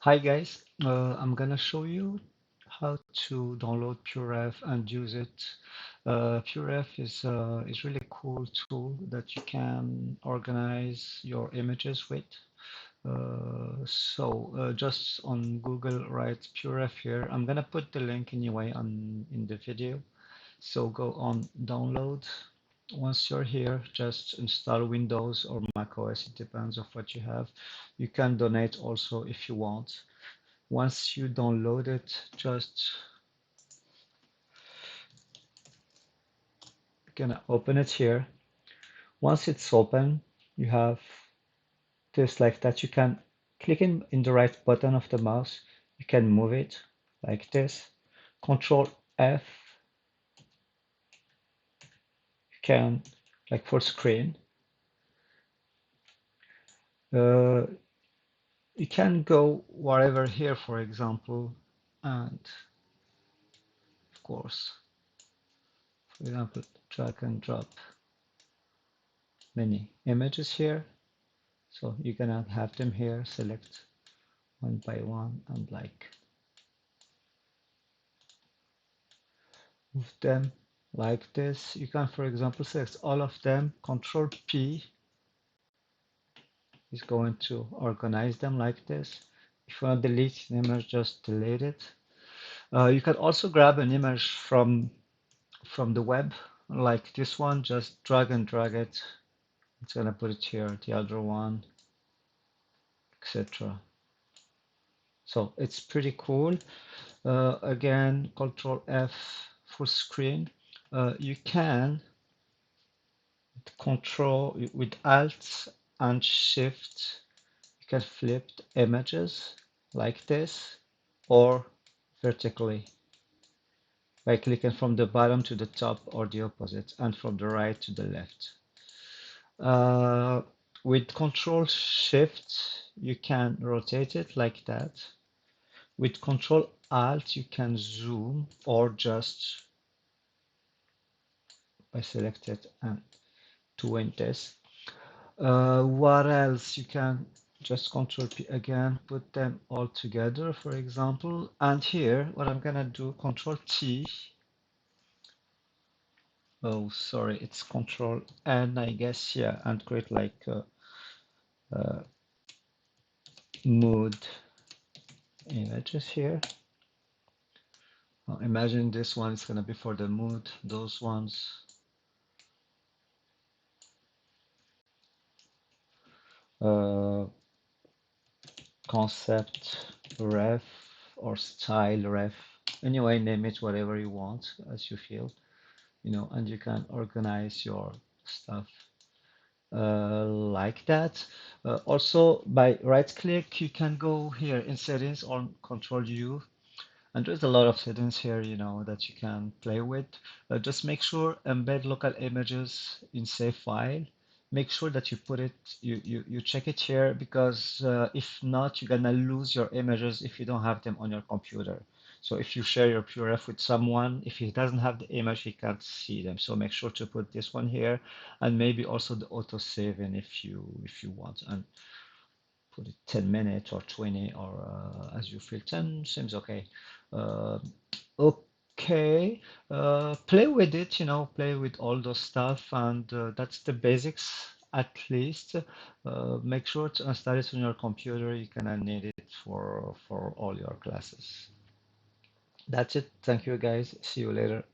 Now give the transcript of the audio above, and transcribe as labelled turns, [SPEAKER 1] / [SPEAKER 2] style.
[SPEAKER 1] Hi guys, I'm gonna show you how to download PureRef and use it. PureRef is really cool tool that you can organize your images with. Just on Google write PureRef here. I'm gonna put the link anyway on in the video. So go on download. Once you're here, just install Windows or Mac OS. It depends of what you have. You can donate also if you want. Once you download it, just gonna open it here. Once it's open, you have this like that. You can click in the right button of the mouse. You can move it like this. Control F, you can like full screen. Uh, you can go wherever here, for example, and of course, for example, drag and drop many images here. So you're gonna have them here, select one by one and like move them like this. You can, for example, select all of them. Control P is going to organize them like this. If you want to delete an image, just delete it. You can also grab an image from the web, like this one. Just drag and drag it. It's gonna put it here. The other one, etc. So it's pretty cool. Again, Control F, full screen. You can control with Alt and Shift, you can flip the images like this or vertically by clicking from the bottom to the top or the opposite and from the right to the left. Uh, with Control Shift, you can rotate it like that. With Control Alt, you can zoom or just by select it and to win this. What else? You can just Control P again, put them all together, for example. And here, what I'm gonna do, Control T. Oh, sorry, it's Control N, I guess, yeah, and create like uh, mood images here. Imagine this one is gonna be for the mood, those ones. Uh, concept ref or style ref. Anyway, name it whatever you want as you feel. And you can organize your stuff like that. Also, by right click, you can go here in settings on Control U, and there's a lot of settings here, that you can play with. Just make sure embed local images in save file. Make sure that you put it, you check it here, because if not, you're gonna lose your images if you don't have them on your computer. So if you share your PureRef with someone, if he doesn't have the image, he can't see them. So make sure to put this one here, and maybe also the auto saving if you want, and put it 10 minutes or 20 or as you feel. 10 seems okay. Uh, okay, play with it, play with all those stuff, and that's the basics at least. Make sure to install it on your computer. You're gonna need it for all your classes. That's it. Thank you guys. See you later.